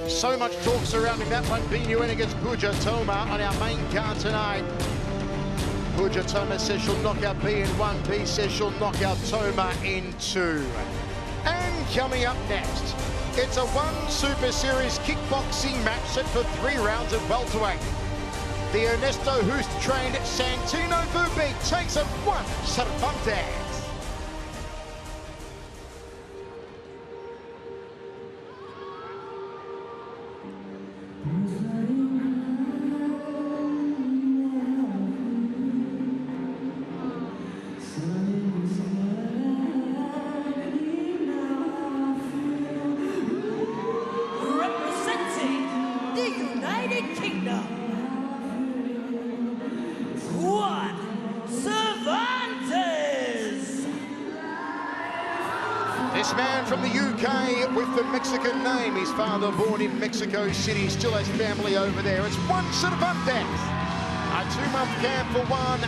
So much talk surrounding that one. Binyuin against Pujatoma on our main card tonight. Pujatoma says she'll knock out B in 1. B says she'll knock out Toma in 2. And coming up next, it's a 1 Super Series kickboxing match set for 3 rounds of welterweight. The Ernesto Hoost-trained Santino Verbeek takes on Juan Cervantes. This man from the UK with the Mexican name, his father born in Mexico City, still has family over there. It's Juan Cervantes. A 2-month camp for Juan.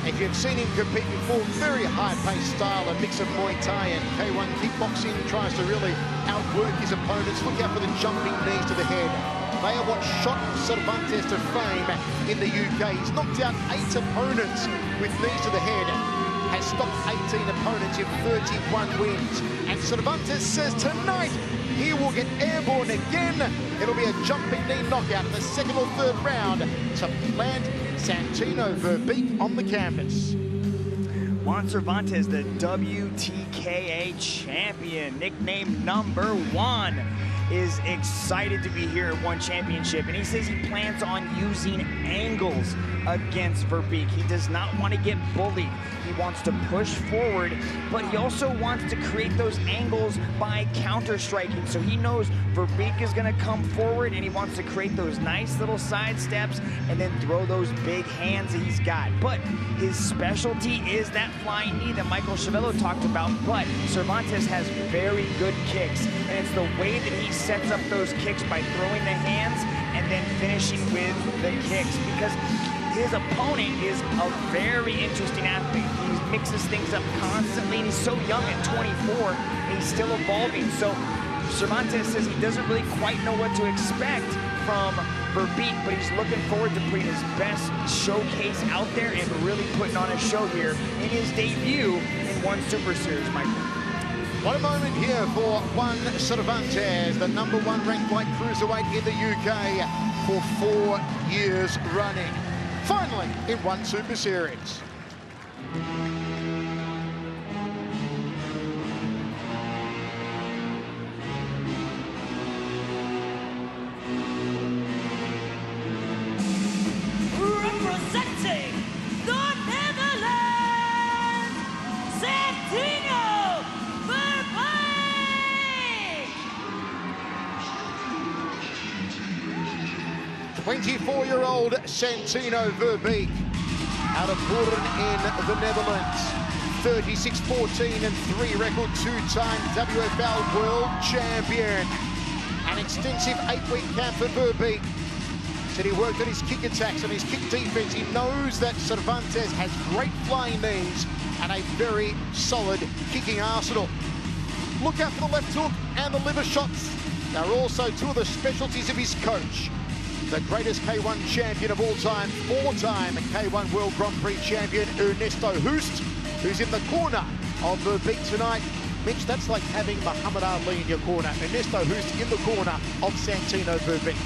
If you've seen him compete before, very high-paced style, a mix of Muay Thai and K1 kickboxing, tries to really outwork his opponents. Look out for the jumping knees to the head. They are what shot Cervantes to fame in the UK. He's knocked out 8 opponents with knees to the head. Has stopped 18 opponents in 31 wins. And Cervantes says tonight he will get airborne again. It'll be a jumping knee knockout in the 2nd or 3rd round to plant Santino Verbeek on the canvas. Juan Cervantes, the WTKA champion, nicknamed number 1, is excited to be here at One Championship, and he says he plans on using angles against Verbeek. He does not want to get bullied. He wants to push forward, but he also wants to create those angles by counter-striking. So he knows Verbeek is going to come forward, and he wants to create those nice little side steps and then throw those big hands that he's got. But his specialty is that flying knee that Michael Chavello talked about, but Cervantes has very good kicks, and it's the way that he sets up those kicks by throwing the hands and then finishing with the kicks, because his opponent is a very interesting athlete. He mixes things up constantly, and he's so young at 24, and he's still evolving. So Cervantes says he doesn't really quite know what to expect from Verbeek, but he's looking forward to putting his best showcase out there and really putting on a show here in his debut in One Super Series, Michael. What a moment here for Juan Cervantes, the #1 ranked light cruiserweight in the UK for 4 years running. Finally, in One Super Series. Representing the Netherlands, Santino Verbeek! 24-year-old Santino Verbeek out of Hoorn in the Netherlands. 36-14-3 record, 2-time WFL World Champion. An extensive 8-week camp for Verbeek. Said he worked on his kick attacks and his kick defense. He knows that Cervantes has great flying knees and a very solid kicking arsenal. Look out for the left hook and the liver shots. They're also 2 of the specialties of his coach. The greatest K1 champion of all time, 4-time K1 World Grand Prix champion, Ernesto Hoost, who's in the corner of Verbeek tonight. Mitch, that's like having Muhammad Ali in your corner. Ernesto Hoost in the corner of Santino Verbeek,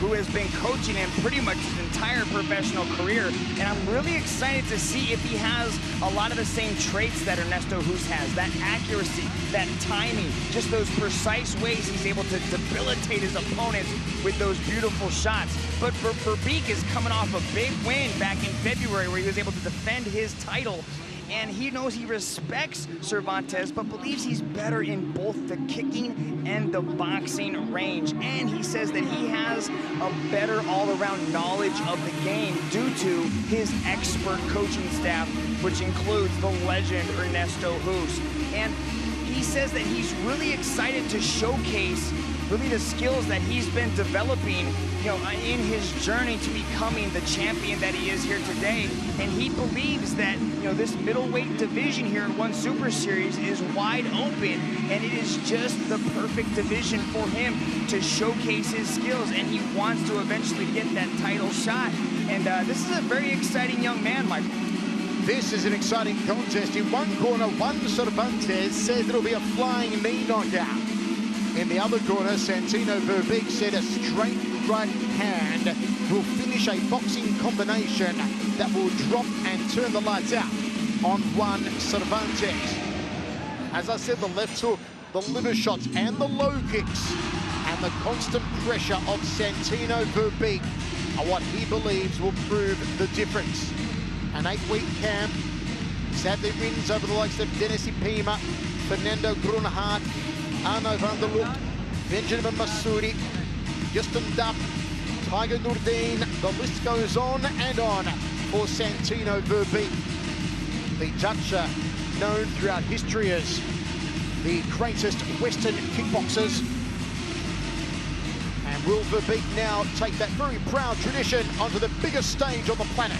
who has been coaching him pretty much his entire professional career. And I'm really excited to see if he has a lot of the same traits that Ernesto Hoost has. That accuracy, that timing, just those precise ways he's able to debilitate his opponents with those beautiful shots. But Verbeek is coming off a big win back in February where he was able to defend his title. And he knows he respects Cervantes, but believes he's better in both the kicking and the boxing range. And he says that he has a better all-around knowledge of the game due to his expert coaching staff, which includes the legend Ernesto Hoost. And he says that he's really excited to showcase really the skills that he's been developing, you know, in his journey to becoming the champion that he is here today. And he believes that, you know, this middleweight division here in One Super Series is wide open, and it is just the perfect division for him to showcase his skills, and he wants to eventually get that title shot. And this is a very exciting young man, Michael. This is an exciting contest. In one corner, Juan Cervantes says it'll be a flying knee knockout. In the other corner, Santino Verbeek said a straight right hand will finish a boxing combination that will drop and turn the lights out on Juan Cervantes. As I said, the left hook, the liver shots, and the low kicks, and the constant pressure of Santino Verbeek are what he believes will prove the difference. An 8-week camp, sadly wins over the likes of Dennis Ipima, Fernando Grunhardt, Arno van der Loop, Benjamin Massoudi, Justin Duff, Tiger Nurdin. The list goes on and on for Santino Verbeek. The Dutch are known throughout history as the greatest Western kickboxers. And will Verbeek now take that very proud tradition onto the biggest stage on the planet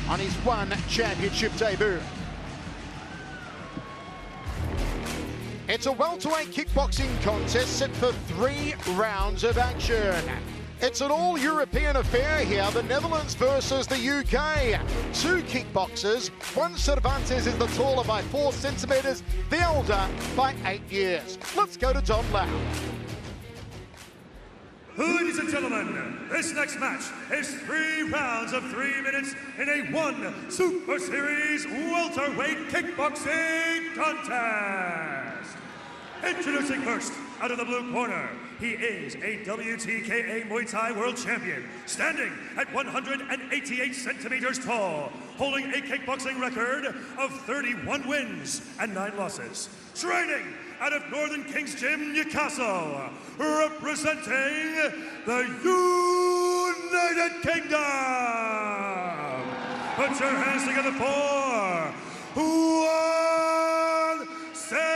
on his One Championship debut? It's a welterweight kickboxing contest set for 3 rounds of action. It's an all-European affair here, the Netherlands versus the UK. 2 kickboxers, Juan Cervantes is the taller by 4 centimeters, the older by 8 years. Let's go to Don Lau. Ladies and gentlemen, this next match is 3 rounds of 3 minutes in a One Super Series welterweight kickboxing contest. Introducing first, out of the blue corner, he is a WTKA Muay Thai World Champion, standing at 188 centimeters tall, holding a kickboxing record of 31 wins and 9 losses. Training out of Northern Kings Gym, Newcastle, representing the United Kingdom. Put your hands together for Juan Cervantes.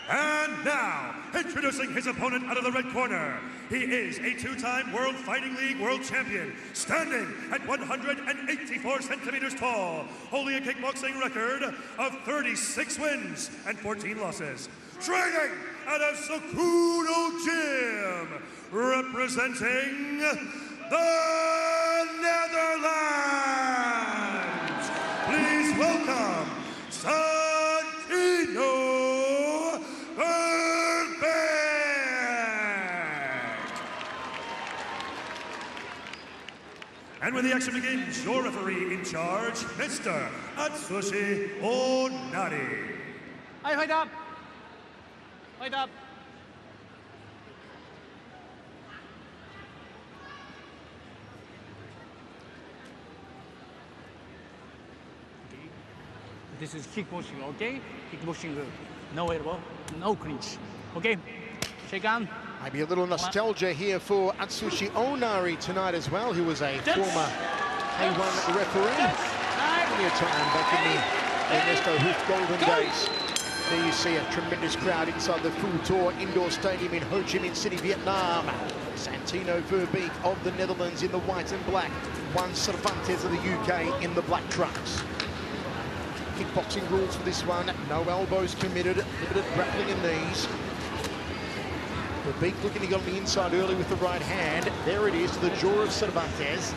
And now, introducing his opponent out of the red corner, he is a 2-time World Fighting League World Champion, standing at 184 centimeters tall, holding a kickboxing record of 36 wins and 14 losses. Training out of Cejudo Gym, representing the Netherlands. Please welcome Santino Verbeek. And when the action begins, your referee in charge, Mr. Atsushi Onari. Hey, fight up. Fight up. This is kickboxing, okay? Kickboxing, no elbow, no clinch. Okay? Shake on. Maybe a little nostalgia here for Atsushi Onari tonight as well, who was a former K1 referee. Plenty of time back in the Ernesto Hoof golden days. There you see a tremendous crowd inside the Full Tour Indoor Stadium in Ho Chi Minh City, Vietnam. Santino Verbeek of the Netherlands in the white and black. Juan Cervantes of the UK in the black trunks. Kickboxing rules for this one, no elbows committed, limited grappling and knees. Verbeek looking to get on the inside early with the right hand. There it is to the jaw of Cervantes.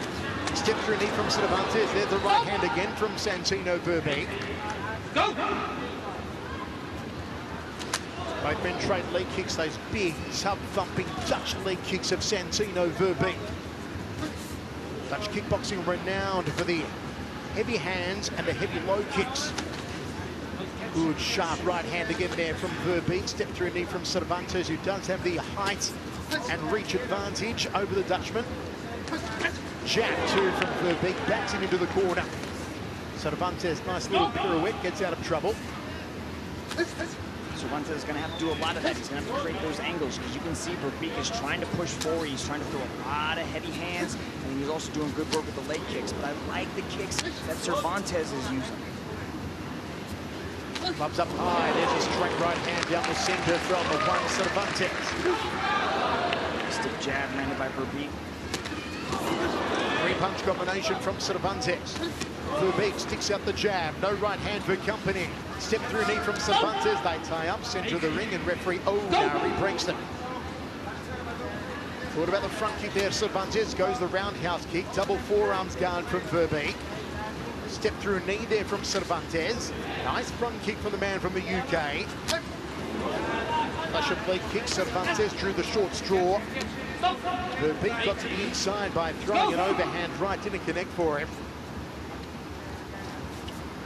Step through knee from Cervantes. There's the right hand again from Santino Verbeek. Go! Both men trade leg kicks, those big, tub-thumping Dutch leg kicks of Santino Verbeek. Dutch kickboxing renowned for the heavy hands and the heavy low kicks. Good sharp right hand again there from Verbeek. Step through knee from Cervantes, who does have the height and reach advantage over the Dutchman. Jab too from Verbeek, backs him into the corner. Cervantes, nice little pirouette, gets out of trouble. Cervantes is going to have to do a lot of that. He's going to have to create those angles, because you can see Verbeek is trying to push forward. He's trying to throw a lot of heavy hands, and he's also doing good work with the leg kicks. But I like the kicks that Cervantes is using. Clubs up high. There's a straight right hand down the center from the one Cervantes. Stiff jab landed by Verbeek. Three-punch combination from Cervantes. Verbeek sticks out the jab. No right hand for company. Step through knee from Cervantes. They tie up center of the ring, and referee O'Nari breaks them. Thought about the front kick there. Cervantes goes the roundhouse kick. Double forearms guard from Verbeek. Step through knee there from Cervantes. Nice front kick from the man from the UK. Flash of leg kick. Cervantes drew the short straw. Verbeek got to the inside by throwing an overhand right. Didn't connect for him.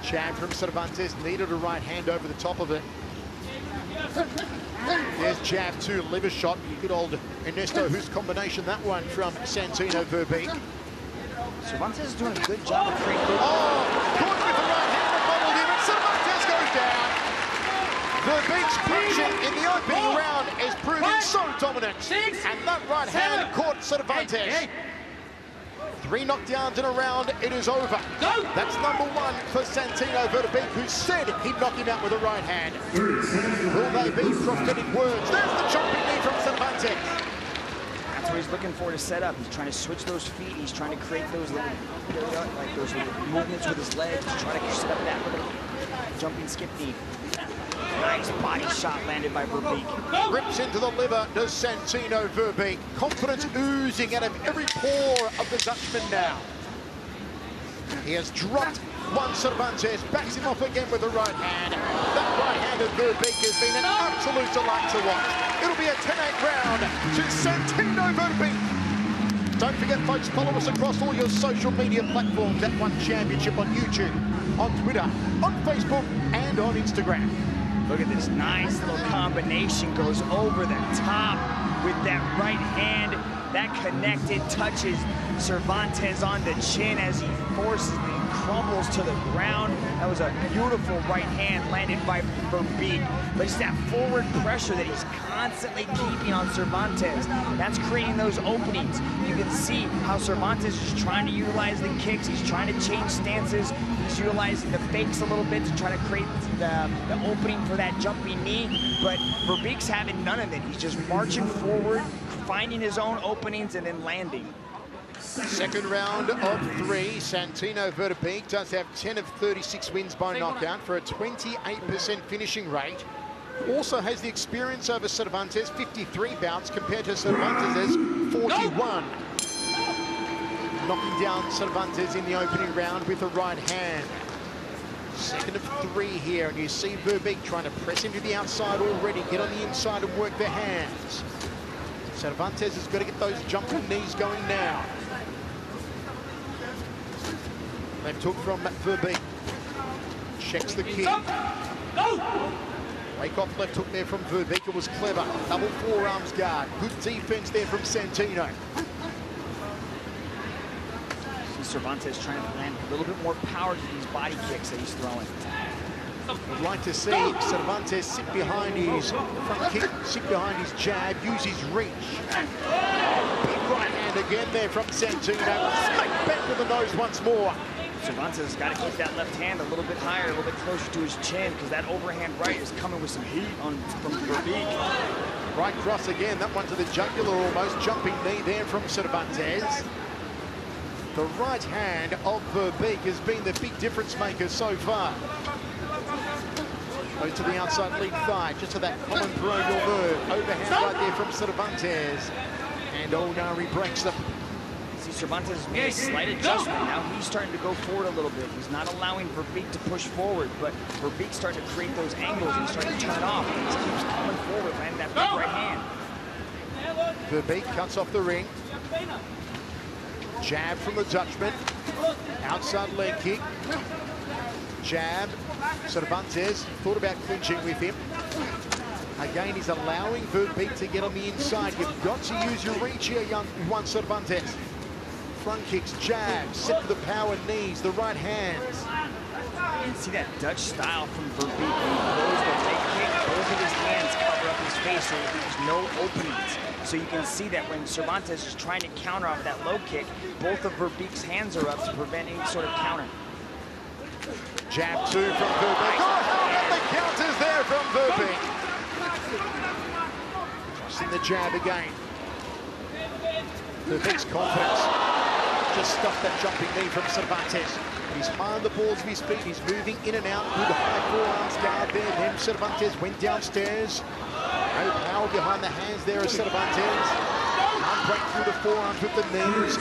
Jab from Cervantes. Needed a right hand over the top of it. There's jab two, liver shot. Good old Ernesto, whose combination that one from Santino Verbeek. Cervantes is doing a good job of creating. Oh, caught with the right hand and bobbled him, and Cervantes goes down. Verbeek's punching in the opening round is proving so dominant. And that right hand caught Cervantes. 3 knockdowns in a round, it is over. That's number 1 for Santino Verbeek, who said he'd knock him out with a right hand. Will they be prophetic words? There's the jumping knee from Cervantes. That's what he's looking for to set up. He's trying to switch those feet. He's trying to create those little, like those little movements with his legs. He's trying to set up that little jumping skip knee. Nice body shot landed by Verbeek. Rips into the liver, does Santino Verbeek. Confidence oozing out of every pore of the Dutchman now. He has dropped one Cervantes, backs him off again with the right hand. That right hand of Verbeek has been an absolute delight to watch. It'll be a 10-8 round to Santino Verbeek. Don't forget, folks, follow us across all your social media platforms at One Championship on YouTube, on Twitter, on Facebook, and on Instagram. Look at this nice little combination, goes over the top with that right hand. That connected, touches Cervantes on the chin as he forces and crumbles to the ground. That was a beautiful right hand landed by Verbeek. But it's that forward pressure that he's constantly keeping on Cervantes. That's creating those openings. You can see how Cervantes is trying to utilize the kicks. He's trying to change stances. He's utilizing the fakes a little bit to try to create the opening for that jumping knee. But Verbeek's having none of it. He's just marching forward, finding his own openings and then landing. Second round of 3. Santino Verbeek does have 10 of 36 wins by knockout for a 28% finishing rate. Also has the experience over Cervantes, 53 bouts compared to Cervantes' 41. Knocking down Cervantes in the opening round with a right hand. Second of 3 here, and you see Verbeek trying to press into the outside already, get on the inside and work the hands. Cervantes has got to get those jumping knees going now. Left hook from Verbeek. Checks the kick. Wake off left hook there from Verbeek. It was clever. Double forearms guard. Good defense there from Santino. See Cervantes trying to land a little bit more power to these body kicks that he's throwing. Would like to see Cervantes sit behind his front kick, sit behind his jab, use his reach. Big right hand again there from Santino. Straight back with the nose once more. Cervantes has got to keep that left hand a little bit higher, a little bit closer to his chin, because that overhand right is coming with some heat from Verbeek. Right cross again, that one to the jugular almost. Jumping knee there from Cervantes. The right hand of Verbeek has been the big difference maker so far. Goes to the outside lead thigh, just to that common peroneal nerve. Overhand right there from Cervantes. And O'Nari breaks them. See, Cervantes has made a slight adjustment. Now he's starting to go forward a little bit. He's not allowing Verbeek to push forward, but Verbeek's starting to create those angles and starting to turn off. He just keeps coming forward, landing that big right hand. Verbeek cuts off the ring. Jab from the Dutchman. Outside leg kick. Jab. Cervantes thought about clinching with him. Again, he's allowing Verbeek to get on the inside. You've got to use your reach here, young Juan Cervantes. Front kicks, jabs, set to the power knees, the right hands. You can see that Dutch style from Verbeek. When he blows the leg kick, both of his hands cover up his face so there's no openings. So you can see that when Cervantes is trying to counter off that low kick, both of Verbeek's hands are up to prevent any sort of counter. Jab 2 from Verbeek. Oh, how about the counter jab again. Verbeek's confidence. Just stuffed that jumping knee from Cervantes. He's high on the balls of his feet. He's moving in and out. Good high forearms guard there. Then Cervantes went downstairs. No power behind the hands there as Cervantes. Can't break through the forearms with the knees.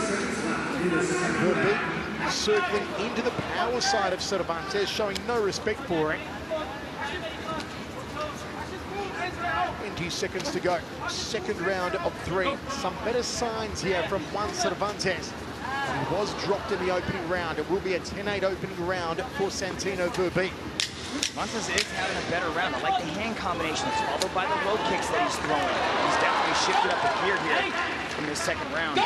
Verbeek circling into the power side of Cervantes, showing no respect for it. 20 seconds to go. Second round of 3. Some better signs here from Juan Cervantes. He was dropped in the opening round. It will be a 10-8 opening round for Santino Verbeek. Cervantes is having a better round. I like the hand combinations, followed by the low kicks that he's throwing. He's definitely shifted up the gear here in this second round.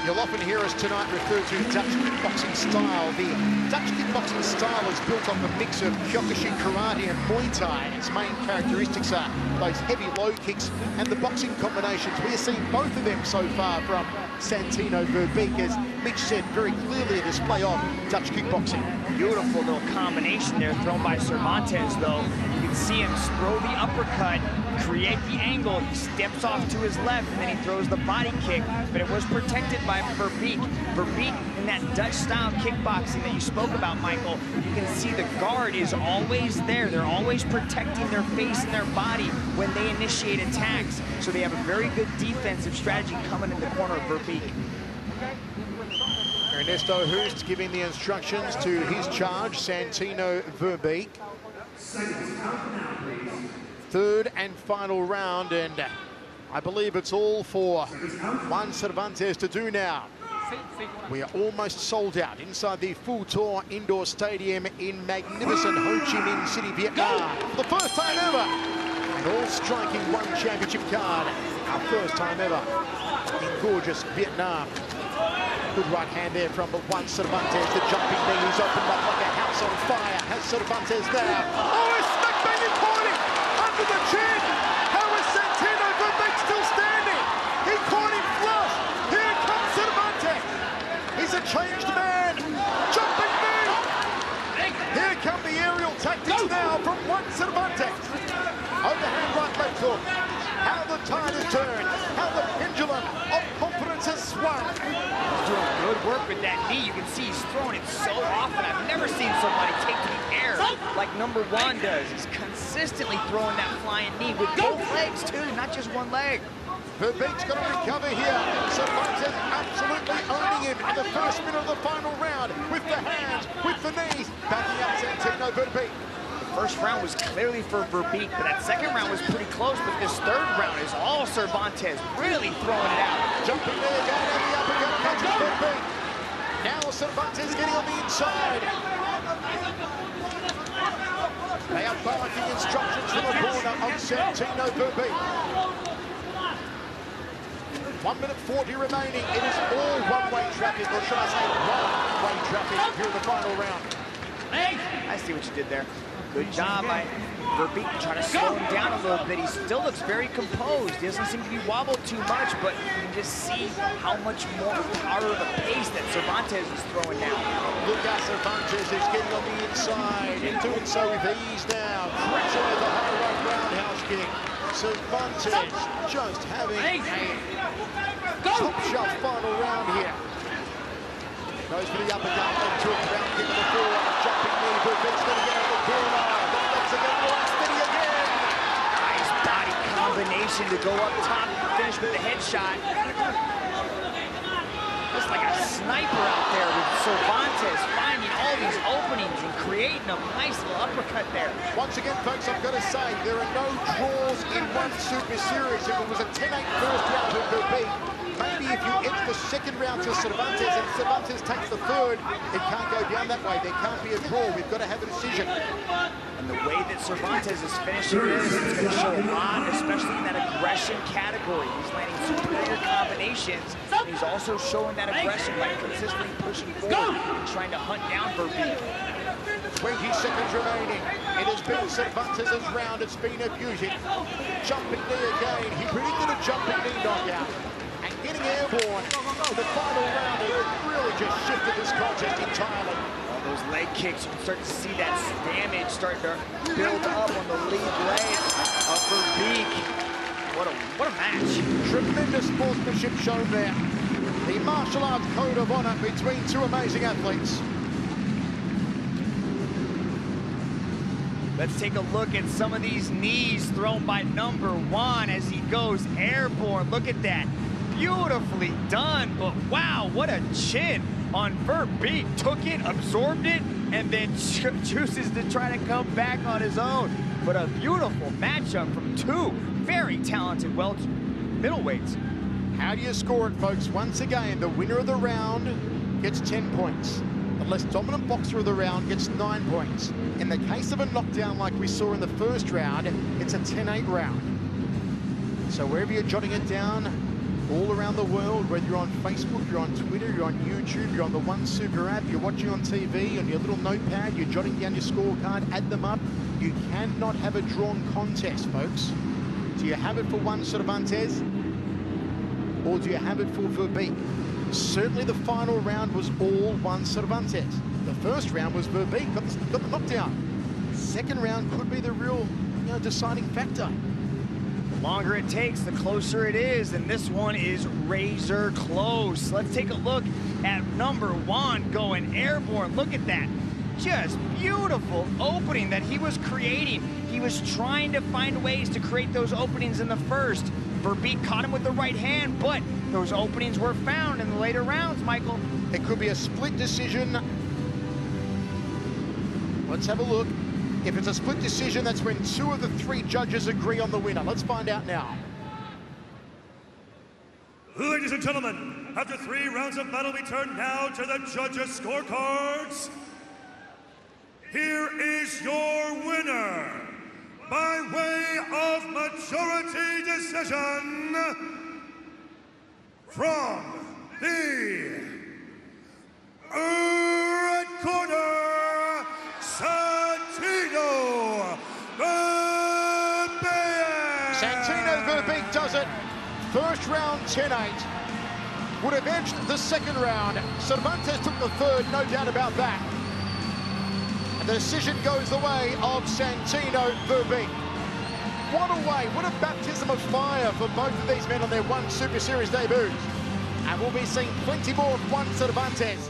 You'll often hear us tonight refer to Dutch kickboxing style. The Dutch kickboxing style is built on the mix of Kyokushin karate and Muay Thai. Its main characteristics are those heavy low kicks and the boxing combinations. We are seeing both of them so far from Santino Verbeek, as Mitch said, very clearly a display of Dutch kickboxing. Beautiful little combination there thrown by Cervantes, though. You can see him throw the uppercut, create the angle. He steps off to his left, and then he throws the body kick, but it was protected by Verbeek. Verbeek, in that Dutch-style kickboxing that you spoke about, Michael, you can see the guard is always there. They're always protecting their face and their body when they initiate attacks. So they have a very good defensive strategy coming in the corner of Verbeek. Ernesto Hoost giving the instructions to his charge, Santino Verbeek. Third and final round, and I believe it's all for Juan Cervantes to do now. We are almost sold out inside the Full Tour Indoor Stadium in magnificent Ho Chi Minh City, Vietnam. For the first time ever, an all-striking one championship card. Our first time ever in gorgeous Vietnam. Good right hand there from Juan Cervantes. The jumping knee is opened up like a house on fire. Has Cervantes now. Oh, it's smack bang pointing under the chin. How is Santino Verbeek still standing? He caught him flush. Here comes Cervantes. He's a changed man. Jumping knee. Here come the aerial tactics now from Juan Cervantes. Overhand right leg hook. How the tide has turned. How the pendulum of confidence has swung. He's doing good work with that knee. You can see he's throwing it so often. I've never seen somebody take to the air like number 1 does. He's consistently throwing that flying knee with both legs, too, not just one leg. Verbeek's going to recover here. Cervantes absolutely owning him in the first minute of the final round with the hands, with the knees, backing up Santino Verbeek. First round was clearly for Verbeek, but that second round was pretty close, but this third round is all Cervantes really throwing it out. Jumping there again, and the uppercut catches Verbeek. Now Cervantes getting on the inside. They are barking instructions from the corner on Santino Verbeek. 1 minute 40 remaining. It is all one-way traffic, or should I say one-way traffic here in the final round. I see what you did there. Good job by Verbeek trying to slow him down a little bit. He still looks very composed. He doesn't seem to be wobbled too much, but you can just see how much more harder of a pace that Cervantes is throwing now. Look how Cervantes is getting on the inside and doing so with ease now. Crashing with the high right roundhouse kick. Cervantes just having a top shelf final round here. Goes for the uppercut into a ground kick to the forearm. Jumping knee. Verbeek's going to get out of the corner. The legs are going to go steady again. Nice body combination to go up top and finish with the headshot. Just like a sniper out there with Cervantes finding all these openings and creating a nice little uppercut there. Once again, folks, I've got to say, there are no draws in one Super Series. If it was a 10-8 first round to Verbeek, maybe if you edge the second round to Cervantes and Cervantes takes the third, it can't go down that way. There can't be a draw. We've got to have a decision. And the way that Cervantes is finishing this is going to show a lot, especially in that aggression category. He's landing superior combinations. And he's also showing that aggression by consistently pushing forward and trying to hunt down Verbeek. 20 seconds remaining. It has been Cervantes' round. It's been a beauty. Jumping knee again. He predicted a jumping knee knockout. And getting airborne in the final round, it really just shifted this contest entirely. Those leg kicks, you can start to see that damage starting to build up on the lead leg of Verbeek. What a match. Tremendous sportsmanship shown there. The martial arts code of honor between two amazing athletes. Let's take a look at some of these knees thrown by number one as he goes airborne. Look at that. Beautifully done, but wow, what a chin on Verbeek. Took it, absorbed it, and then chooses to try to come back on his own. But a beautiful matchup from two very talented middleweights. How do you score it, folks? Once again, the winner of the round gets 10 points. The less dominant boxer of the round gets 9 points. In the case of a knockdown like we saw in the first round, it's a 10-8 round. So wherever you're jotting it down, all around the world, whether you're on Facebook, you're on Twitter, you're on YouTube, you're on the One Super app, you're watching on TV, on your little notepad, you're jotting down your scorecard, add them up. You cannot have a drawn contest, folks. Do you have it for Juan Cervantes? Or do you have it for Verbeek? Certainly the final round was all Juan Cervantes. The first round was Verbeek, got the knockdown. Second round could be the real, deciding factor. The longer it takes, the closer it is, and this one is razor close. Let's take a look at number one going airborne. Look at that. Just beautiful opening that he was creating. He was trying to find ways to create those openings in the first. Verbeek caught him with the right hand, but those openings were found in the later rounds, Michael. It could be a split decision. Let's have a look. If it's a split decision, that's when 2 of the 3 judges agree on the winner. Let's find out now. Ladies and gentlemen, after 3 rounds of battle, we turn now to the judges' scorecards. Here is your winner, by way of majority decision, from the red corner, Santino Verbeek. Santino Verbeek does it. First round 10-8. Would have edged the second round. Cervantes took the third, no doubt about that. And the decision goes the way of Santino Verbeek. What a way, what a baptism of fire for both of these men on their One Super Series debuts. And we'll be seeing plenty more of Juan Cervantes